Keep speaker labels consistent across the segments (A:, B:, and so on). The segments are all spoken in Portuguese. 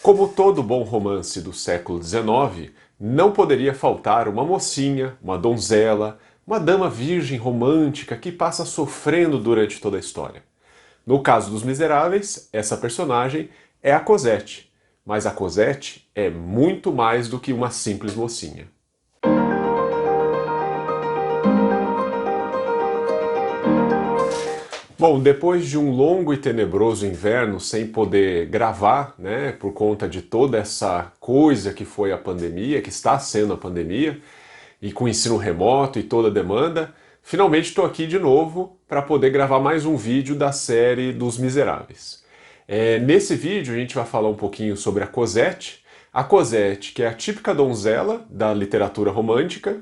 A: Como todo bom romance do século XIX, não poderia faltar uma mocinha, uma donzela, uma dama virgem romântica que passa sofrendo durante toda a história. No caso dos Miseráveis, essa personagem é a Cosette, mas a Cosette é muito mais do que uma simples mocinha. Bom, depois de um longo e tenebroso inverno sem poder gravar, né, por conta de toda essa coisa que foi a pandemia, que está sendo a pandemia, e com o ensino remoto e toda a demanda, finalmente estou aqui de novo para poder gravar mais um vídeo da série dos Miseráveis. Nesse vídeo a gente vai falar um pouquinho sobre a Cosette, que é a típica donzela da literatura romântica,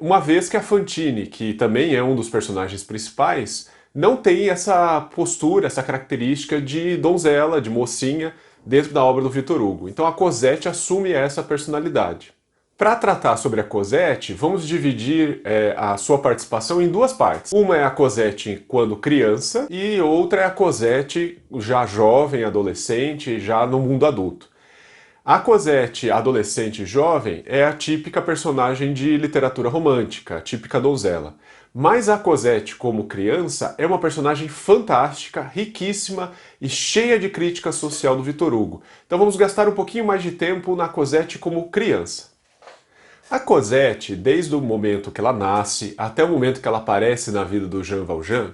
A: uma vez que a Fantine, que também é um dos personagens principais, não tem essa postura, essa característica de donzela, de mocinha, dentro da obra do Victor Hugo. Então a Cosette assume essa personalidade. Para tratar sobre a Cosette, vamos dividir a sua participação em duas partes. Uma é a Cosette quando criança e outra é a Cosette já jovem, adolescente, já no mundo adulto. A Cosette, adolescente e jovem, é a típica personagem de literatura romântica, a típica donzela. Mas a Cosette, como criança, é uma personagem fantástica, riquíssima e cheia de crítica social do Victor Hugo. Então vamos gastar um pouquinho mais de tempo na Cosette como criança. A Cosette, desde o momento que ela nasce até o momento que ela aparece na vida do Jean Valjean,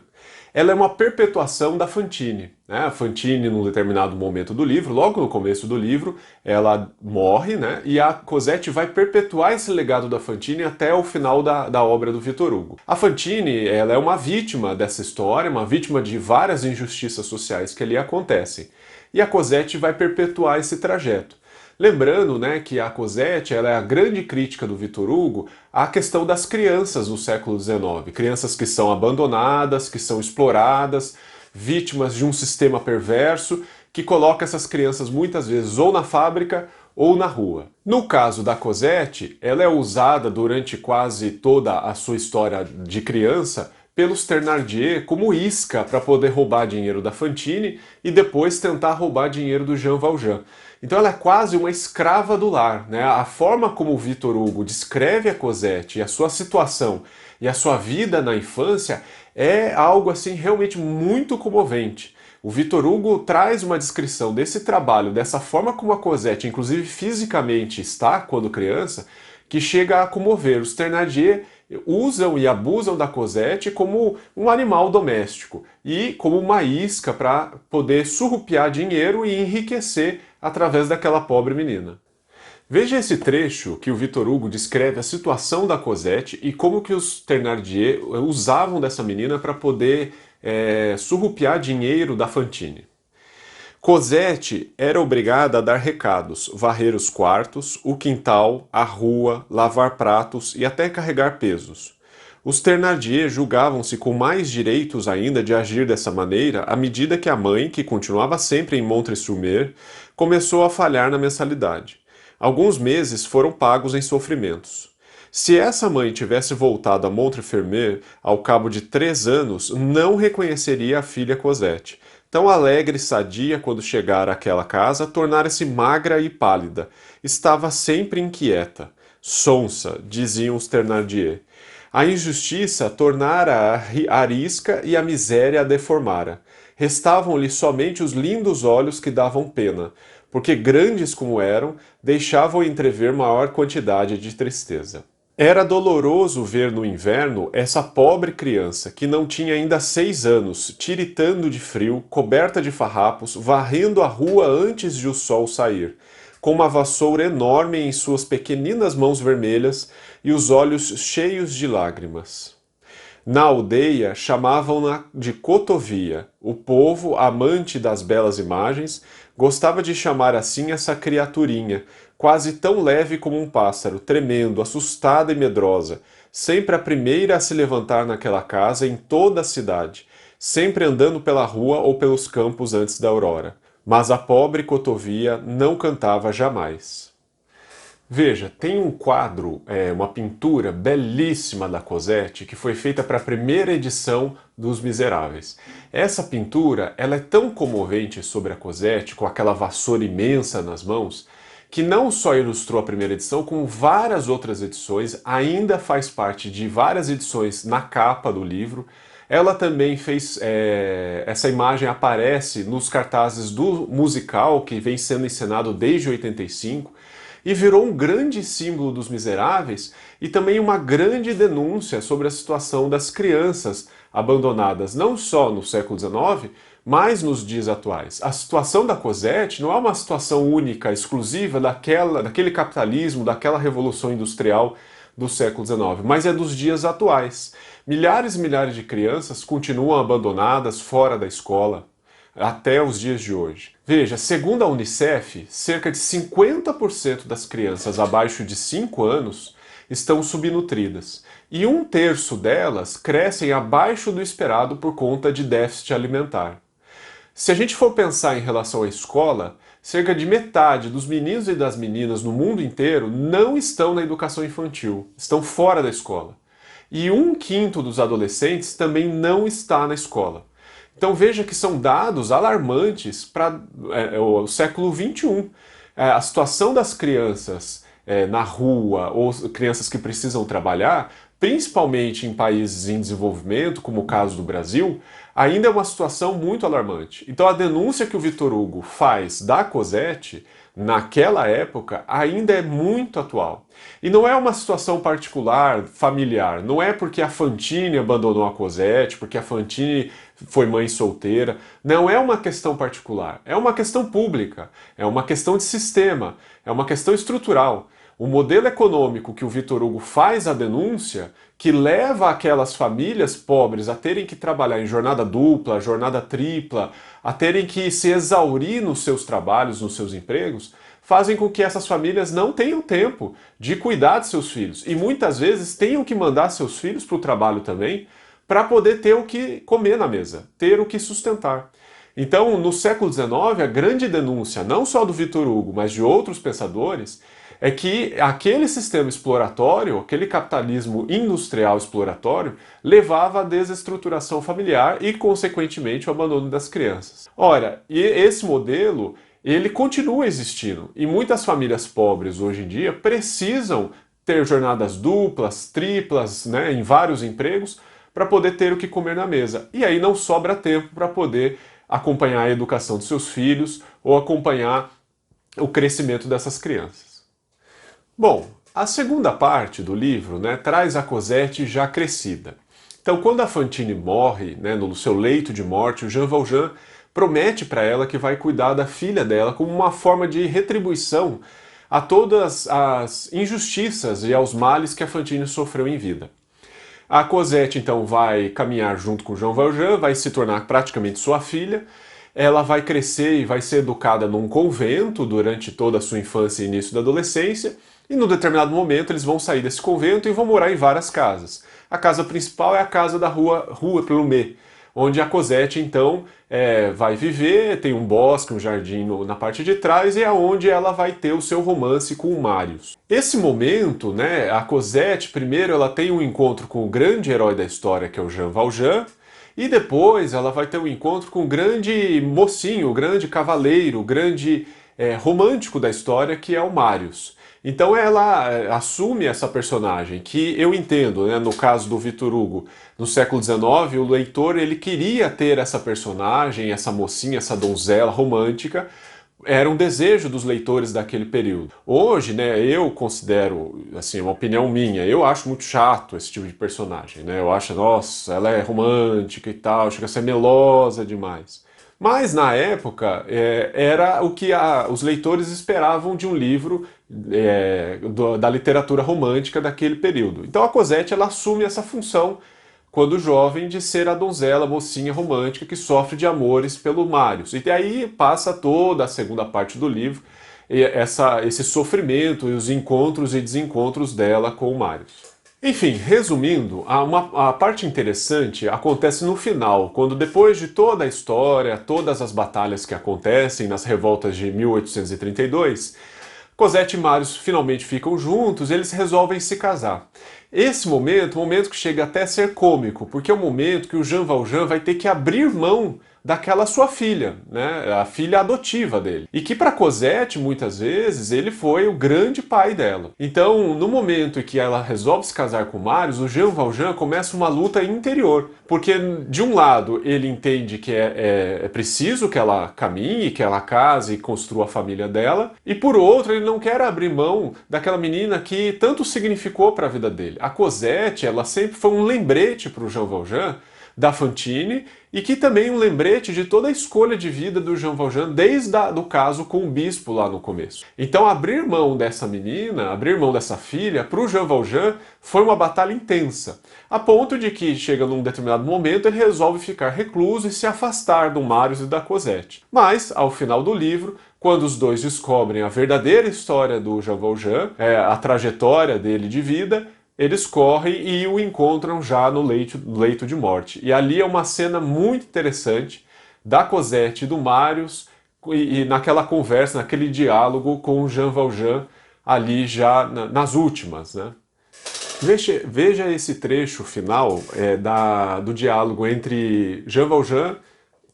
A: ela é uma perpetuação da Fantine, né? A Fantine, num determinado momento do livro, logo no começo do livro, ela morre, né? E a Cosette vai perpetuar esse legado da Fantine até o final da obra do Victor Hugo. A Fantine, ela é uma vítima dessa história, uma vítima de várias injustiças sociais que ali acontecem. E a Cosette vai perpetuar esse trajeto. Lembrando, né, que a Cosette ela é a grande crítica do Victor Hugo à questão das crianças no século XIX. Crianças que são abandonadas, que são exploradas, vítimas de um sistema perverso que coloca essas crianças muitas vezes ou na fábrica ou na rua. No caso da Cosette, ela é usada durante quase toda a sua história de criança pelos Thénardier como isca para poder roubar dinheiro da Fantine e depois tentar roubar dinheiro do Jean Valjean. Então ela é quase uma escrava do lar, né? A forma como o Victor Hugo descreve a Cosette e a sua situação e a sua vida na infância é algo assim realmente muito comovente. O Victor Hugo traz uma descrição desse trabalho, dessa forma como a Cosette, inclusive fisicamente, está quando criança, que chega a comover. Os Thénardier usam e abusam da Cosette como um animal doméstico e como uma isca para poder surrupiar dinheiro e enriquecer através daquela pobre menina. Veja esse trecho que o Victor Hugo descreve a situação da Cosette e como que os Thénardier usavam dessa menina para poder surrupiar dinheiro da Fantine. Cosette era obrigada a dar recados, varrer os quartos, o quintal, a rua, lavar pratos e até carregar pesos. Os Thénardier julgavam-se com mais direitos ainda de agir dessa maneira à medida que a mãe, que continuava sempre em Montreuil-sur-Mer, começou a falhar na mensalidade. Alguns meses foram pagos em sofrimentos. Se essa mãe tivesse voltado a Montreuil-sur-Mer ao cabo de 3 anos, não reconheceria a filha Cosette. Tão alegre e sadia quando chegara àquela casa, tornara-se magra e pálida. Estava sempre inquieta. Sonsa, diziam os Thénardier. A injustiça tornara a arisca e a miséria a deformara. Restavam-lhe somente os lindos olhos que davam pena, porque grandes como eram, deixavam entrever maior quantidade de tristeza. Era doloroso ver no inverno essa pobre criança, que não tinha ainda 6 anos, tiritando de frio, coberta de farrapos, varrendo a rua antes de o sol sair, com uma vassoura enorme em suas pequeninas mãos vermelhas e os olhos cheios de lágrimas. Na aldeia chamavam-na de Cotovia. O povo, amante das belas imagens, gostava de chamar assim essa criaturinha, quase tão leve como um pássaro, tremendo, assustada e medrosa, sempre a primeira a se levantar naquela casa em toda a cidade, sempre andando pela rua ou pelos campos antes da aurora. Mas a pobre Cotovia não cantava jamais. Veja, tem um quadro, uma pintura belíssima da Cosette que foi feita para a primeira edição dos Miseráveis. Essa pintura, ela é tão comovente sobre a Cosette, com aquela vassoura imensa nas mãos, que não só ilustrou a primeira edição, como várias outras edições, ainda faz parte de várias edições na capa do livro. Ela também fez. Essa imagem aparece nos cartazes do musical que vem sendo encenado desde 85 e virou um grande símbolo dos miseráveis e também uma grande denúncia sobre a situação das crianças abandonadas não só no século XIX, mas nos dias atuais. A situação da Cosette não é uma situação única, exclusiva daquele capitalismo, daquela revolução industrial do século XIX, mas é dos dias atuais. Milhares e milhares de crianças continuam abandonadas fora da escola até os dias de hoje. Veja, segundo a Unicef, cerca de 50% das crianças abaixo de 5 anos estão subnutridas e um terço delas crescem abaixo do esperado por conta de déficit alimentar. Se a gente for pensar em relação à escola, cerca de metade dos meninos e das meninas no mundo inteiro não estão na educação infantil, estão fora da escola. E um quinto dos adolescentes também não está na escola. Então veja que são dados alarmantes para o século XXI. A situação das crianças na rua ou crianças que precisam trabalhar, principalmente em países em desenvolvimento, como o caso do Brasil, ainda é uma situação muito alarmante. Então a denúncia que o Victor Hugo faz da Cosette naquela época ainda é muito atual. E não é uma situação particular, familiar, não é porque a Fantine abandonou a Cosette, porque a Fantine foi mãe solteira, não é uma questão particular, é uma questão pública, é uma questão de sistema, é uma questão estrutural. O modelo econômico que o Victor Hugo faz a denúncia, que leva aquelas famílias pobres a terem que trabalhar em jornada dupla, jornada tripla, a terem que se exaurir nos seus trabalhos, nos seus empregos, fazem com que essas famílias não tenham tempo de cuidar de seus filhos e muitas vezes tenham que mandar seus filhos para o trabalho também para poder ter o que comer na mesa, ter o que sustentar. Então, no século XIX, a grande denúncia, não só do Victor Hugo, mas de outros pensadores, é que aquele sistema exploratório, aquele capitalismo industrial exploratório, levava à desestruturação familiar e, consequentemente, ao abandono das crianças. Ora, e esse modelo, ele continua existindo, e muitas famílias pobres hoje em dia precisam ter jornadas duplas, triplas, né, em vários empregos, para poder ter o que comer na mesa. E aí não sobra tempo para poder acompanhar a educação dos seus filhos ou acompanhar o crescimento dessas crianças. Bom, a segunda parte do livro, né, traz a Cosette já crescida. Então, quando a Fantine morre, né, no seu leito de morte, o Jean Valjean promete para ela que vai cuidar da filha dela como uma forma de retribuição a todas as injustiças e aos males que a Fantine sofreu em vida. A Cosette, então, vai caminhar junto com o Jean Valjean, vai se tornar praticamente sua filha. Ela vai crescer e vai ser educada num convento durante toda a sua infância e início da adolescência. E num determinado momento eles vão sair desse convento e vão morar em várias casas. A casa principal é a casa da Rua Plumet, onde a Cosette, então, vai viver, tem um bosque, um jardim na parte de trás, e é onde ela vai ter o seu romance com o Marius. Esse momento, né, a Cosette, primeiro ela tem um encontro com o grande herói da história, que é o Jean Valjean, e depois ela vai ter um encontro com o grande mocinho, o grande cavaleiro, o grande romântico da história, que é o Marius. Então ela assume essa personagem, que eu entendo, né, no caso do Victor Hugo, no século XIX, o leitor ele queria ter essa personagem, essa mocinha, essa donzela romântica, era um desejo dos leitores daquele período. Hoje, né, eu considero, assim, uma opinião minha, eu acho muito chato esse tipo de personagem, né, eu acho, nossa, ela é romântica e tal, chega a ser melosa demais. Mas na época era o que os leitores esperavam de um livro da literatura romântica daquele período. Então a Cosette ela assume essa função quando jovem de ser a donzela, a mocinha romântica que sofre de amores pelo Marius. E aí passa toda a segunda parte do livro, esse sofrimento e os encontros e desencontros dela com o Marius. Enfim, resumindo, a parte interessante acontece no final, quando depois de toda a história, todas as batalhas que acontecem nas revoltas de 1832, Cosette e Marius finalmente ficam juntos, eles resolvem se casar. Esse momento, um momento que chega até a ser cômico, porque é o momento que o Jean Valjean vai ter que abrir mão daquela sua filha, né, a filha adotiva dele. E que para Cosette, muitas vezes, ele foi o grande pai dela. Então, no momento em que ela resolve se casar com Marius, o Jean Valjean começa uma luta interior. Porque, de um lado, ele entende que é preciso que ela caminhe, que ela case e construa a família dela, e por outro, ele não quer abrir mão daquela menina que tanto significou para a vida dele. A Cosette, ela sempre foi um lembrete para o Jean Valjean da Fantine, e que também um lembrete de toda a escolha de vida do Jean Valjean desde o caso com o bispo lá no começo. Então abrir mão dessa menina, abrir mão dessa filha, para o Jean Valjean foi uma batalha intensa, a ponto de que chega num determinado momento ele resolve ficar recluso e se afastar do Marius e da Cosette. Mas, ao final do livro, quando os dois descobrem a verdadeira história do Jean Valjean, a trajetória dele de vida, eles correm e o encontram já no leito de morte. E ali é uma cena muito interessante da Cosette e do Marius, e naquela conversa, naquele diálogo com o Jean Valjean, ali já nas últimas, né? Veja esse trecho final do diálogo entre Jean Valjean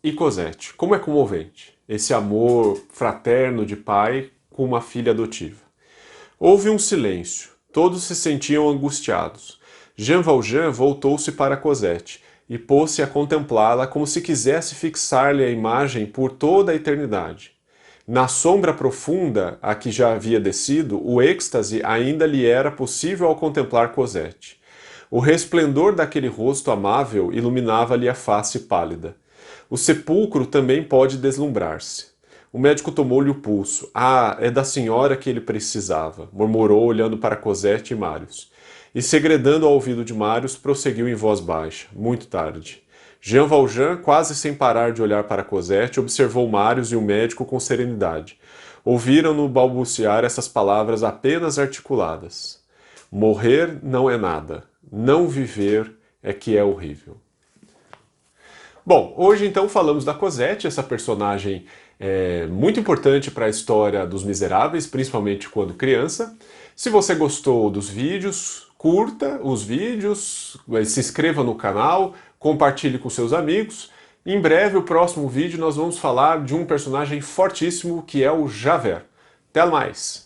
A: e Cosette. Como é comovente esse amor fraterno de pai com uma filha adotiva. Houve um silêncio. Todos se sentiam angustiados. Jean Valjean voltou-se para Cosette e pôs-se a contemplá-la como se quisesse fixar-lhe a imagem por toda a eternidade. Na sombra profunda a que já havia descido, o êxtase ainda lhe era possível ao contemplar Cosette. O resplendor daquele rosto amável iluminava-lhe a face pálida. O sepulcro também pode deslumbrar-se. O médico tomou-lhe o pulso. Ah, é da senhora que ele precisava, murmurou olhando para Cosette e Marius. E segredando ao ouvido de Marius, prosseguiu em voz baixa, muito tarde. Jean Valjean, quase sem parar de olhar para Cosette, observou Marius e o médico com serenidade. Ouviram-no balbuciar essas palavras apenas articuladas. Morrer não é nada. Não viver é que é horrível. Bom, hoje então falamos da Cosette, essa personagem muito importante para a história dos Miseráveis, principalmente quando criança. Se você gostou dos vídeos, curta os vídeos, se inscreva no canal, compartilhe com seus amigos. Em breve, o próximo vídeo, nós vamos falar de um personagem fortíssimo que é o Javert. Até mais!